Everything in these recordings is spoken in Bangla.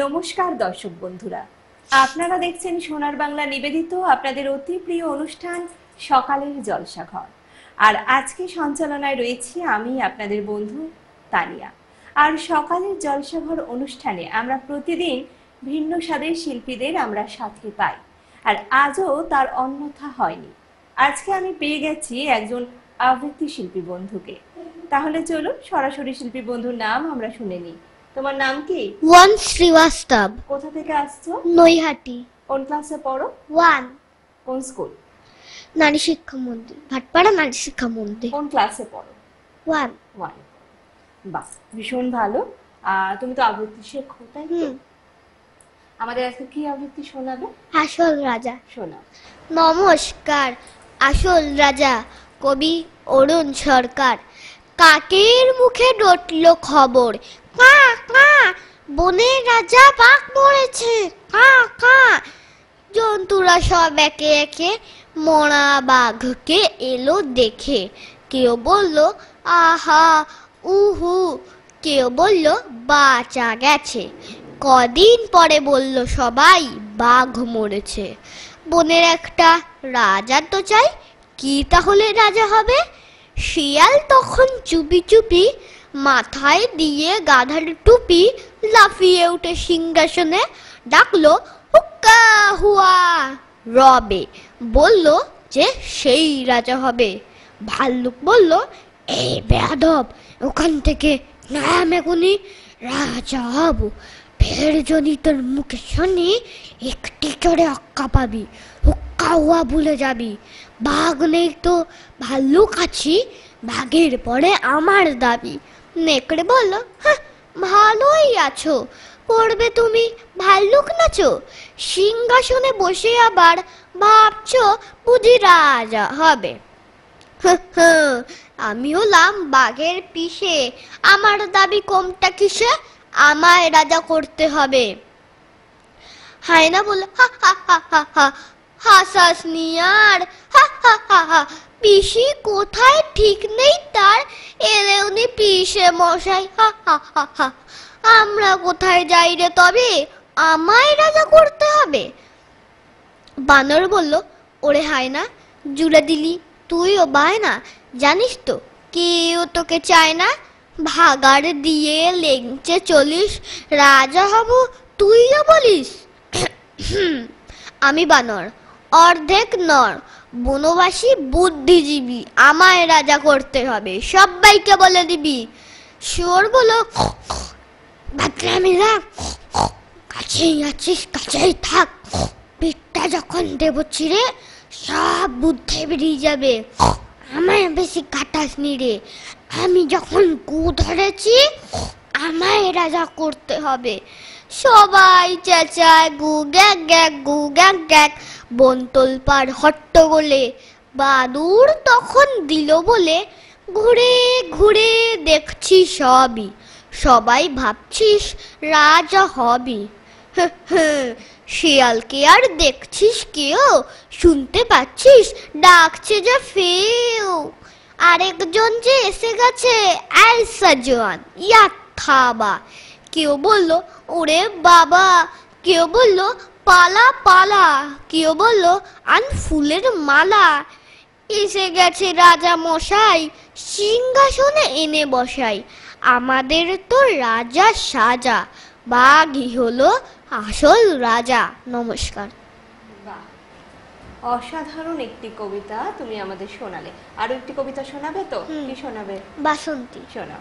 নমস্কার দর্শক বন্ধুরা, আপনারা দেখছেন সোনার বাংলা নিবেদিত আপনাদের অতি প্রিয় অনুষ্ঠান সকালের জলসাঘর। আর আজকে সঞ্চালনায় রয়েছি আমি আপনাদের বন্ধু তানিয়া। আর সকালের জলসাঘর অনুষ্ঠানে আমরা প্রতিদিন ভিন্ন স্বাদের শিল্পীদের আমরা সাথে পাই, আর আজও তার অন্যথা হয়নি। আজকে আমি পেয়ে গেছি একজন আবৃত্তি শিল্পী বন্ধুকে। তাহলে চলুন সরাসরি শিল্পী বন্ধুর নাম আমরা শুনে নিই। তোমার নাম কি? ওয়ান শ্রীবাস্তব। কোথা থেকে আসছো? নৈহাটি। কোন ক্লাসে পড়ো? 1 কোন স্কুল? নারী শিক্ষা মন্দির, ভাটপাড়া নারী শিক্ষা মন্দির। কোন ক্লাসে পড়ো? 1। বাহ, ভীষণ ভালো। তুমি তো আবৃত্তি শেখো, তাই তো? আমাদের আজকে কি আবৃত্তি শোনাবে? আসল রাজা। শোনাও। নমস্কার। আসল রাজা কবি অরুণ সরকার। কাকের মুখে রটল খবর, কা কা বনের রাজা বাঘ মরেছে, কা কা। জন্তুরা সব একে একে মরা বাঘকে এলো দেখে। কেউ বলল আহা উহু, কেউ বলল বাঁচা গেছে। কদিন পরে বলল সবাই বাঘ মরেছে। বনের একটা রাজা তো চাই, কি তাহলে রাজা হবে? শিয়াল তখন চুপি চুপি মাথায় দিয়ে গাধার টুপি লাফিয়ে উঠে সিংহাসনে ডাকলো হুক্কা হুয়া রবে, বলল যে সেই রাজা হবে। ভাল্লুক বলল এই বেয়াদব, ওখান থেকে নাম এখনই, রাজা হব ফের যদি তোর মুখে শুনি একটি করে অক্কা পাবি, হুক্কা হুয়া ভুলে যাবি। বাঘ নেই তো ভাল্লুক আছি, বাঘের পরে আমার দাবি। নেকড়ে বলল হ্যাঁ ভালোই আছো, করবে তুমি ভাল্লুক নাচো, সিংহাসনে বসে আবার ভাবছো বুঝি রাজা হবে। আমি হলাম বাঘের পিসে, আমার দাবি কমটা কিসে, আমায় রাজা করতে হবে। হায়না বলল হা হা হা হা হা, হাসাস নিয়ার, হা হা হা হা। পিসি কোথায় ঠিক নেই তার, এলে উনি পিসে মশাই, হা হা হা হা। আমরা কোথায় যাই রে তবে, আমায় রাজা করতে হবে। বানর বলল ওরে হায়না, জুড়ে দিলি তুইও বায়না, জানিস তো কেউ তোকে চায় না, ভাগার দিয়ে লেংচে চলিস, রাজা হব তুইও বলিস। আমি বানর, অর্ধেক নর, বনবাসী বুদ্ধিজীবী, আমায় রাজা করতে হবে, সবাইকে বলে দিবি। শুয়োর বলো বাতরামিরা, কাছেই আছিস কাছেই থাক, পেটটা যখন দেব ছিঁড়ে সব বুদ্ধি বেরিয়ে যাবে, আমায় বেশি কাটাস নি রে, আমি যখন গু ধরেছি আমায় রাজা করতে হবে। সবাই চেঁচায় গু গ্যাক গ্যাক, গু গ্যাক গ্যাক, বনতল পার হট্টগোলে। বাদুর তখন দিল বলে ঘুরে ঘুরে দেখছি সবই, সবাই ভাবছিস রাজা হবি। শিয়ালকে আর দেখছিস কেউ, শুনতে পাচ্ছিস ডাকছে যে ফেউ, আরেকজন যে এসে গেছে আইসা জোয়ান ইয়া থাবা। কেউ বলল ওরে বাবা, কেউ বলল পালা পালা, কেউ বলল আন ফুলের মালা। এসে গেছে রাজা মশাই, সিংহাসনে এনে বসাই, আমাদের তো রাজা সাজা, বাঘই হলো আসল রাজা। নমস্কার। অসাধারণ একটি কবিতা তুমি আমাদের শোনালে। আরো একটি কবিতা শোনাবে তো? কি শোনাবে? বাসন্তী। শোনাও।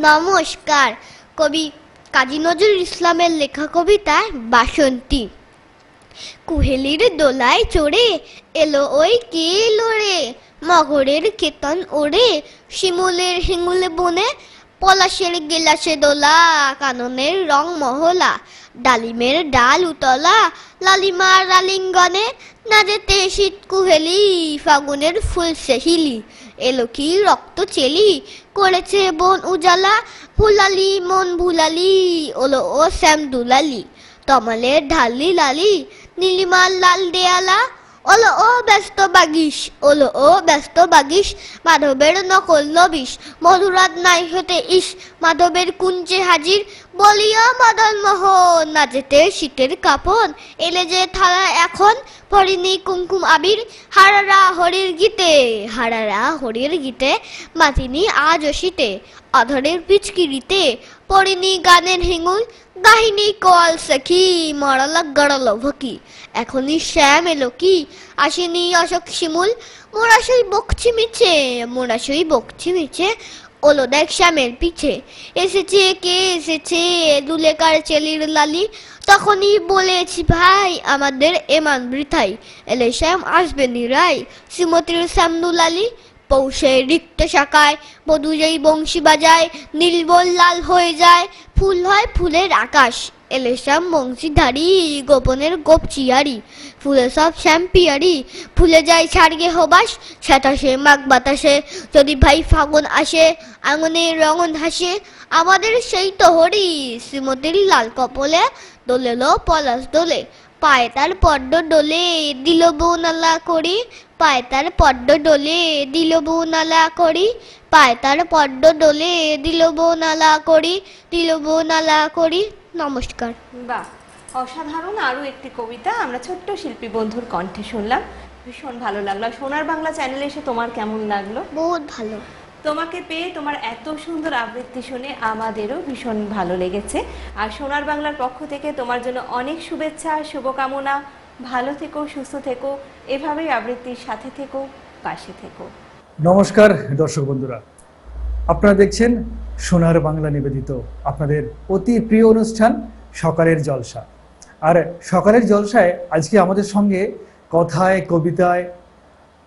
নমস্কার। কবি কাজী নজরুল ইসলামের লেখা কবিতা বাসন্তী। কুহেলির দোলায় চড়ে এলো ওই কে লড়ে, মগরের কেতন ওড়ে শিমুলের হিঙ্গুলে বনে, পলাশের গেলাসে দোলা, কাননের রং মহলা, ডালিমের ডাল উতলা, লালিমার আলিঙ্গনে, না যেতে শীত কুহেলি, ফাগুনের ফুল সেহিলি, এলো কি রক্ত চেলি, করেছে বন উজালা, ভুলালি মন ভুলালি, ওলো ও শ্যাম দুলালি, তমালের ঢালি লালি, নীলিমার লাল দেয়ালা, ওলো ও ব্যস্ত বাগিস, ওলো ও ব্যস্ত বাগিস, মাধবের নকল লবিস, মধুরাত নাই হতে ইস, মাধবের কুঞ্জে হাজির, বলিয়া মদন মোহন, নাচেতে শীতের কাপন, এলে যে থালা এখন, পরিনি কুমকুম আবির, হারারা হরির গীতে, হারারা হরির গীতে, মাতিনি আজ অসিতে, অধরের পিচকিরিতে, পরিনি গানের হিঙুল, গাহিনী কোয়াল সখী, মরালা গড়াল ভকি, এখনই শ্যাম এলো কি, আসেনি অশোক শিমুল, মোরা সেই বকছি মিছে, মোরা সেই বকছি মিছে, ওলো দেখ শ্যামের পিছে, এসেছে কে এসেছে, দুলেকার চেলির লালি, তখনই বলেছি ভাই আমাদের এমান বৃথাই, এলে শ্যাম আসবে নিরাই, শ্রীমতীর শ্যামদুলালি, পৌষে রিক্ত শাখায় বধূ যেই বংশী বাজায়, নীলবল লাল হয়ে যায়, ফুল হয় ফুলের আকাশ, এলে শ্যাম বংশীধারী, গোপনের গোপচিয়ারি, ফুলে সব শ্যাম পিয়ারি, ফুলে যায় ছাড়গে হবাস, সাতাশে মাঘ বাতাসে, যদি ভাই ফাগুন আসে, আঙনে রঙন হাসে, আমাদের সেই তো হরি, শ্রীমতীর লাল কপলে, দোলেলো পলাশ দোলে, পায়ে তার পদ্ম ডোলে, দিল বউ নালা করি, পায়ে তার পদ্ম ডোলে, দিল বউ নালা করি, পায়ে তার পদ্ম ডোলে, দিল বউ নালা করি, দিল বউ নালা করি। নমস্কার। বাহ, অসাধারণ আরও একটি কবিতা আমরা ছোট্ট শিল্পী বন্ধুর কণ্ঠে শুনলাম, ভীষণ ভালো লাগলো। সোনার বাংলা চ্যানেলে এসে তোমার কেমন লাগলো? বহুত ভালো। তোমাকে পেয়ে, তোমার এত সুন্দর আবৃত্তি শুনে আমাদেরও ভীষণ ভালো লেগেছে। আর সোনার বাংলার পক্ষ থেকে তোমার জন্য অনেক শুভেচ্ছা, শুভকামনা। ভালো থেকো, সুস্থ থেকো, এভাবেই আবৃত্তির সাথে থেকো, পাশে থেকো। নমস্কার দর্শক বন্ধুরা, আপনারা দেখছেন সোনার বাংলা নিবেদিত আপনাদের অতি প্রিয় অনুষ্ঠান সকালের জলসা। আর সকালের জলসায় আজকে আমাদের সঙ্গে কথায় কবিতায়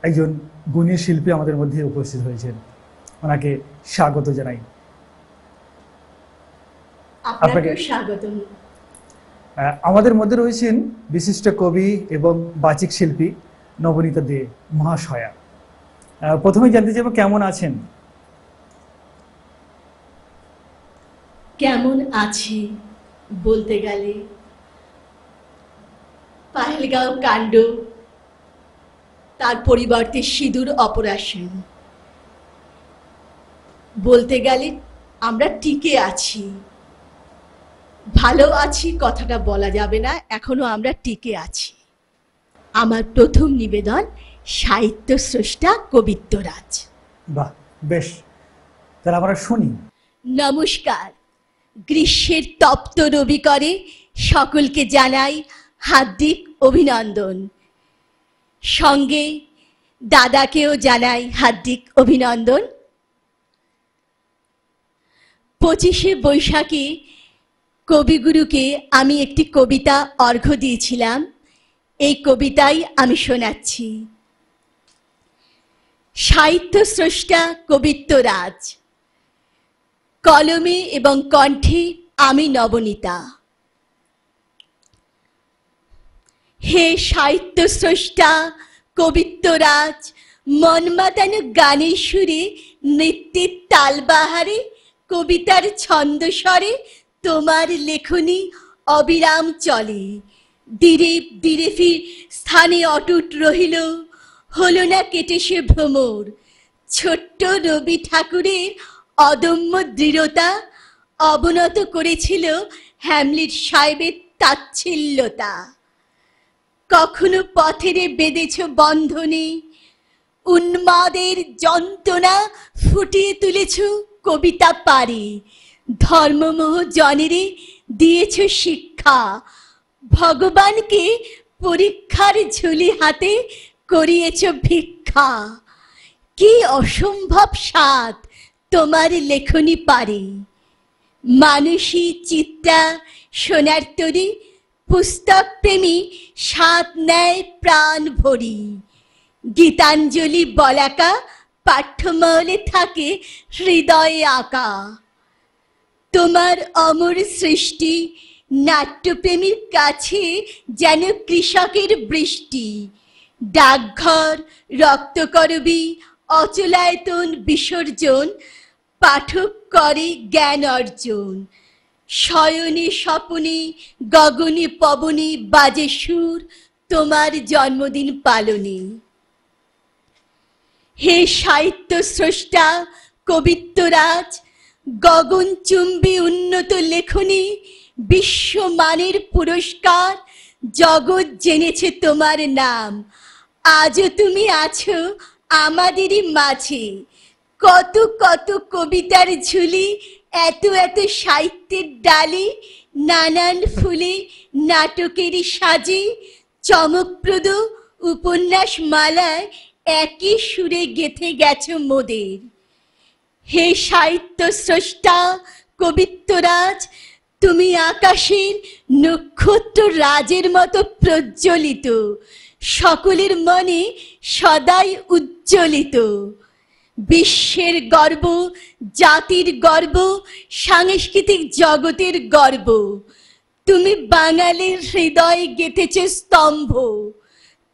একজন গুণী শিল্পী আমাদের মধ্যে উপস্থিত হয়েছেন, ওনাকে স্বাগত জানাই। আপনাকে স্বাগত। আমাদের মধ্যে রয়েছেন বিশিষ্ট কবি এবং বাচিক শিল্পী নবনীতা দে মহাশয়া। প্রথমে জানতে চাইব কেমন আছেন? কেমন আছি বলতে গেলে পাহেলগাঁও কাণ্ড, তার পরিবর্তে সিঁদুর অপারেশন, বলতে গেলে আমরা টিকে আছি। ভালো আছি কথাটা বলা যাবে না, এখনো আমরা টিকে আছি। আমার প্রথম নিবেদন সাহিত্য স্রষ্টা কবিত্বরাজ। বাহ, বেশ, তাহলে আমরা শুনি। নমস্কার। গ্রীষ্মের তপ্ত রবি করে সকলকে জানাই হার্দিক অভিনন্দন, সঙ্গে দাদাকেও জানাই হার্দিক অভিনন্দন। 25শে বৈশাখে কবিগুরুকে আমি একটি কবিতা অর্ঘ্য দিয়েছিলাম, এই কবিতাই আমি শোনাচ্ছি। সাহিত্য স্রষ্টা কবিত্বরাজ, কলমে এবং কণ্ঠে আমি নবনীতা। হে সাহিত্য স্রষ্টা কবিত্বরাজ, মন মাতানো গানের সুরে, নৃত্যের তালবাহারে, কবিতার ছন্দ স্বরে তোমার লেখনী অবিরাম চলে। ধীরে ধীরে ফির স্থানে অটুট রহিল, হলো না কেটে সে ভ্রমর। ছোট্ট রবি ঠাকুরের অদম্য দৃঢ়তা অবনত করেছিল হ্যামলেট সাহেবের তাচ্ছিল্যতা। কখনো পথেরে বেঁধেছ বন্ধনে, উন্মাদের যন্ত্রণা ফুটিয়ে তুলেছ কবিতা পারে। ধর্মমোহ জনেরে দিয়েছ শিক্ষা, ভগবানকে পরীক্ষার ঝুলি হাতে করিয়েছ ভিক্ষা। কি অসম্ভব স্বাদ তোমার লেখনী পারে। মানসী চিত্তা সোনার তরী, পুস্তক প্রেমী স্বাদ নেয় প্রাণ ভরি। গীতাঞ্জলি বলাকা পাঠ্যমহলে থাকে হৃদয়ে আঁকা। তোমার অমর সৃষ্টি নাট্যপ্রেমীর কাছে যেন কৃষকের বৃষ্টি। ডাকঘর রক্তকরবী অচলায়তন বিসর্জন, পাঠক করে জ্ঞান অর্জন। শয়নে স্বপনে গগনে পবনে বাজে সুর তোমার জন্মদিন পালনে। হে সাহিত্য স্রষ্টা কবিত্বরাজ, গগনচুম্বী উন্নত লেখনী, বিশ্বমানের পুরস্কার, জগৎ জেনেছে তোমার নাম। আজও তুমি আছো আমাদেরই মাঝে। কত কত কবিতার ঝুলি, এত এত সাহিত্যের ডালি, নানান ফুলে নাটকের সাজে, চমকপ্রদ উপন্যাস মালায় একই সুরে গেঁথে গেছো মোদের। হে সাহিত্য স্রষ্টা কবিত্বরাজ, তুমি আকাশের নক্ষত্র রাজের মতো প্রজ্বলিত, সকলের মনে সদাই উজ্জ্বলিত। বিশ্বের গর্ব, জাতির গর্ব, সাংস্কৃতিক জগতের গর্ব। তুমি বাঙালির হৃদয়ে গেঁথেছ স্তম্ভ।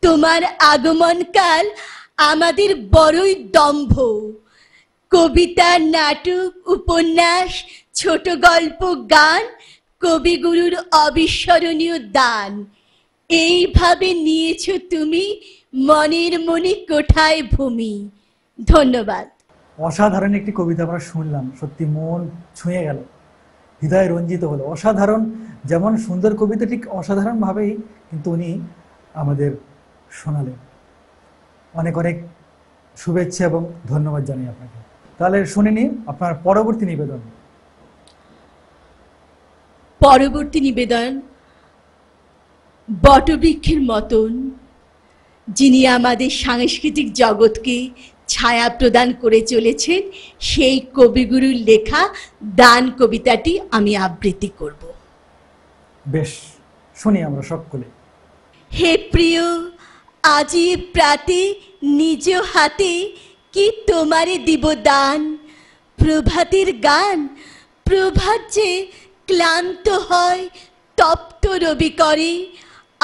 তোমার আগমনকাল আমাদের বড়ই দম্ভ। কবিতা, নাটক, উপন্যাস, ছোট গল্প, গান, কবিগুরুর অবিস্মরণীয় দান। এইভাবে নিয়েছ তুমি মনের মনি কোঠায় ভূমি। ধন্যবাদ। অসাধারণ একটি কবিতা আমরা শুনলাম, সত্যি মন ছুঁয়ে গেল, হৃদয় রঞ্জিত হলো। অসাধারণ, যেমন সুন্দর কবিতা ঠিক অসাধারণভাবেই কিন্তু উনি আমাদের শোনালেন। অনেক অনেক শুভেচ্ছা এবং ধন্যবাদ জানাই আপনাকে। তাহলে শুনে নিন আপনার পরবর্তী নিবেদন। পরবর্তী নিবেদন বটবৃক্ষের মতন, যিনি আমাদের সাংস্কৃতিক জগৎকে ছায়া প্রদান করে চলেছেন, সেই কবিগুরুর লেখা দান কবিতাটি আমি আবৃত্তি করব। বেশ, শুনি আমরা সকলে। হে প্রিয়, আজি প্রাতে নিজ হাতে কি তোমারে দিব দান, প্রভাতের গান। প্রভাত যে ক্লান্ত হয় তপ্ত রবি করে,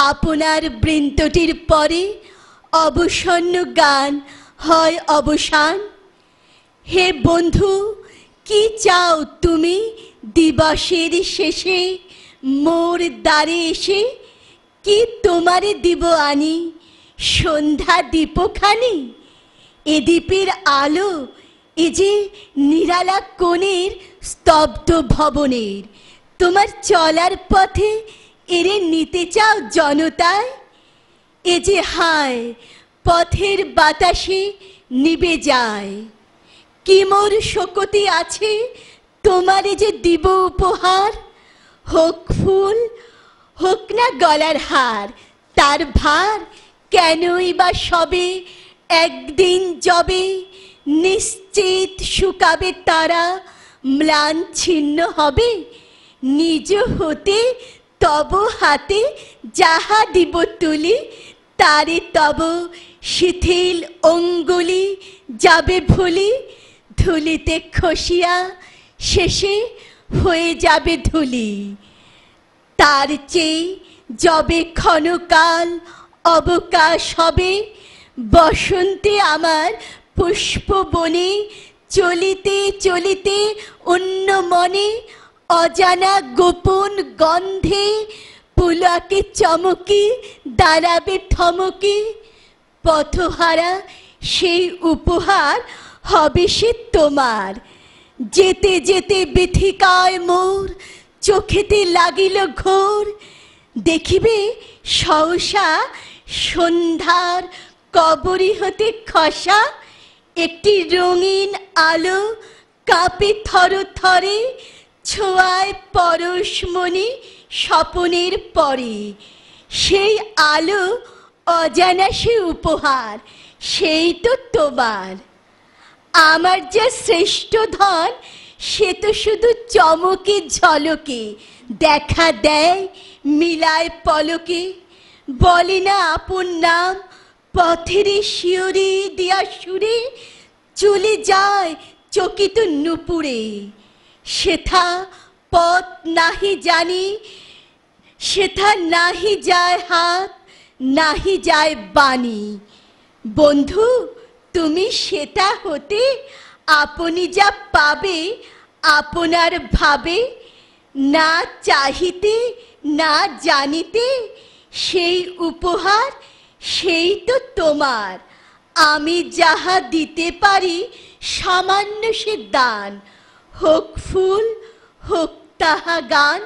আপনার বৃন্তটির পরে অবসন্ন গান হয় অবসান। হে বন্ধু, কি চাও তুমি দিবসের শেষে মোর দ্বারে এসে, কি তোমারে দিব আনি সন্ধ্যা দীপখানি। এ দ্বীপের আলো, এ যে নিরালা কোণের স্তব্ধ ভবনের, তোমার চলার পথে এরে নিতে চাও জনতায়। এ যে হায় পথের বাতাসে নিবে যায়, কি মোর শোকতি আছে তোমারে যে দিব উপহার। হোক ফুল, হোক না গলার হার, তার ভার কেনই বা সবে একদিন যবে নিশ্চিত শুকাবে তারা, ম্লান ছিন্ন হবে নিজ হতে। তব হাতে যাহা দিব তুলি, তারে তব শিথিল অঙ্গুলি যাবে ভুলি। ধুলিতে খসিয়া শেষে হয়ে যাবে ধুলি। তার চেয়ে যবে ক্ষণকাল অবকাশ হবে, বসন্তে আমার পুষ্প বনে চলিতে চলিতে অন্য মনে অজানা গোপন গন্ধে পুলকে চমকি দাঁড়াবে থমকে। পথহারা সেই উপহার হবে সে তোমার। যেতে যেতে বিথিকায় মোর চোখেতে লাগিল ঘোর, দেখিবে সহসা সন্ধ্যার কবরী হতে খসা একটি রঙিন আলো কাঁপে থর থরে, ছোঁয়ায় পরশমণি স্বপনের পরে। সেই আলো অজানা সে উপহার, সেই তো তোমার। আমার যা শ্রেষ্ঠ ধন, সে তো শুধু চমকে ঝলকে দেখা দেয় মিলায় পলকে। বলে না আপন নাম পথের শিয়রে দিয়া সুরে, চলে যায় চকিত নুপুরে। সেথা পথ নাহি জানি, সেথা নাহি যায় হাত, নাহি যায় বাণী। বন্ধু, তুমি সেটা হতে আপনি যা পাবে আপনার ভাবে, না চাহিতে না জানিতে সেই উপহার সেই তো তোমার। আমি যাহা দিতে পারি সামান্য সে দান, হোক ফুল হোক তাহা গান।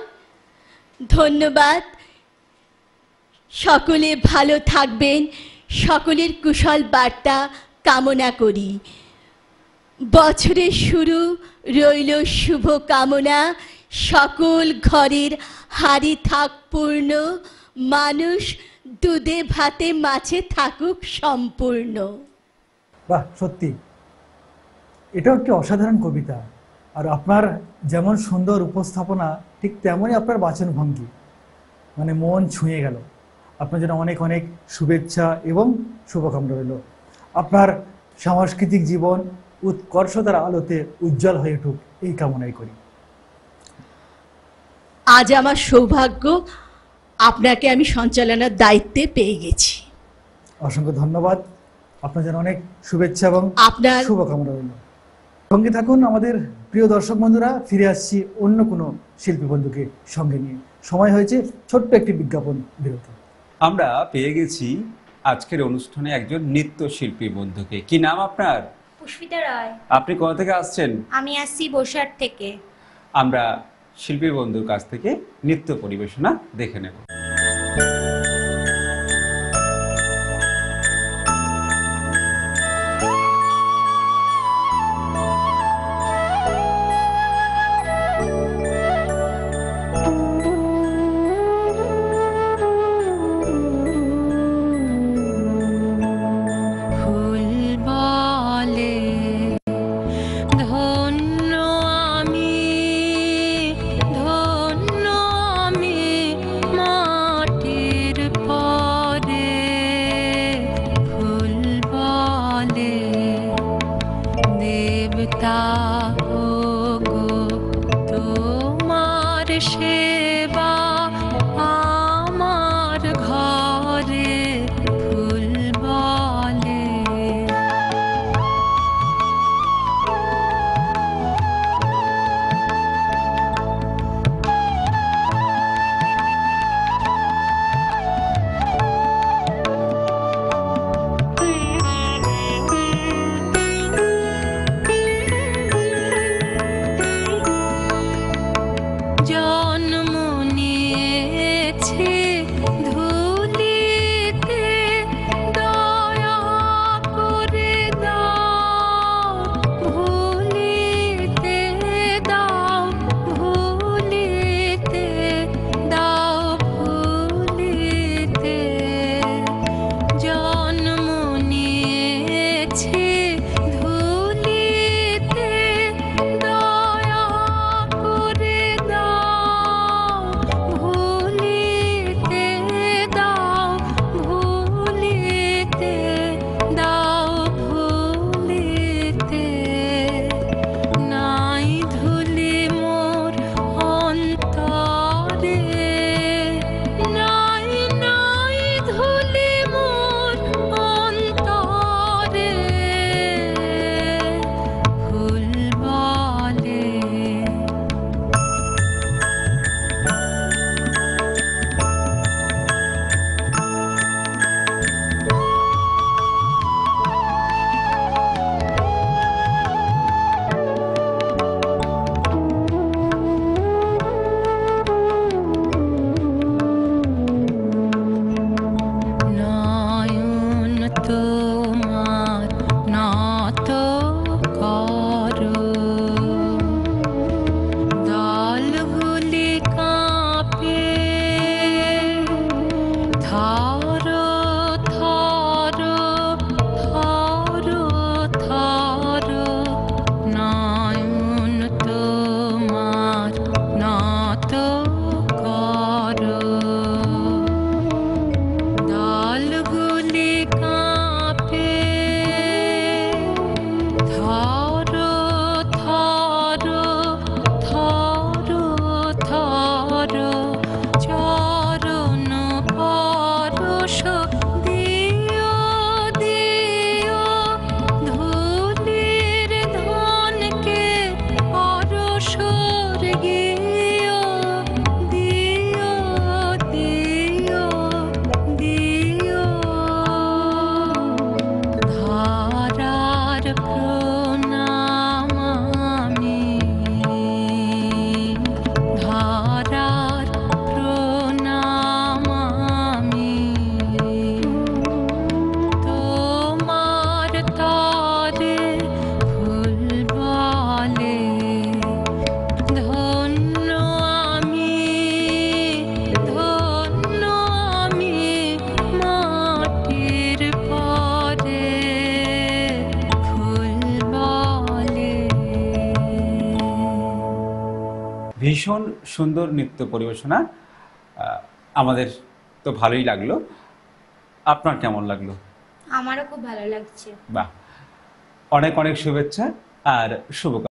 ধন্যবাদ। সকলে ভালো থাকবেন, সকলের কুশল বার্তা কামনা করি। বছরের শুরু রইল শুভ কামনা, সকল ঘরের হাড়ি থাক পূর্ণ, মানুষ দুধে ভাতে মাছে থাকুক সম্পূর্ণ। বাহ, সত্যি এটাও একটি অসাধারণ কবিতা। আর আপনার যেমন সুন্দর উপস্থাপনা, ঠিক তেমনই আপনার বাচনভঙ্গি, মানে মন ছুঁয়ে গেল। আপনার জন্য অনেক অনেক শুভেচ্ছা এবং শুভকামনা রইল। আপনার সাংস্কৃতিক জীবন উৎকর্ষতার আলোতে উজ্জ্বল হয়ে উঠুক, এই কামনাই করি। আজ আমার সৌভাগ্য, আপনাকে আমি সঞ্চালনার দায়িত্বে পেয়ে গেছি। অসংখ্য ধন্যবাদ। আপনার জন্য অনেক শুভেচ্ছা এবং আপনার শুভকামনা রইল। সঙ্গে থাকুন আমাদের প্রিয় দর্শক বন্ধুরা। ফিরে আসছি অন্য কোনো শিল্পী বন্ধুকে সঙ্গে নিয়ে। সময় হয়েছে ছোট্ট একটি বিজ্ঞাপন বিরতি। আমরা পেয়ে গেছি আজকের অনুষ্ঠানে একজন নৃত্যশিল্পী বন্ধুকে। কি নাম আপনার? পুষ্পিতা রায়। আপনি কোথা থেকে আসছেন? আমি আসছি বসিরহাট থেকে। আমরা শিল্পী বন্ধুর কাছ থেকে নৃত্য পরিবেশনা দেখে নেব। ধন্য আমি মা ভীষণ সুন্দর নৃত্য পরিবেশনা, আমাদের তো ভালোই লাগলো। আপনার কেমন লাগলো? আমারও খুব ভালো লাগছে। বাহ, অনেক অনেক শুভেচ্ছা আর শুভকামনা।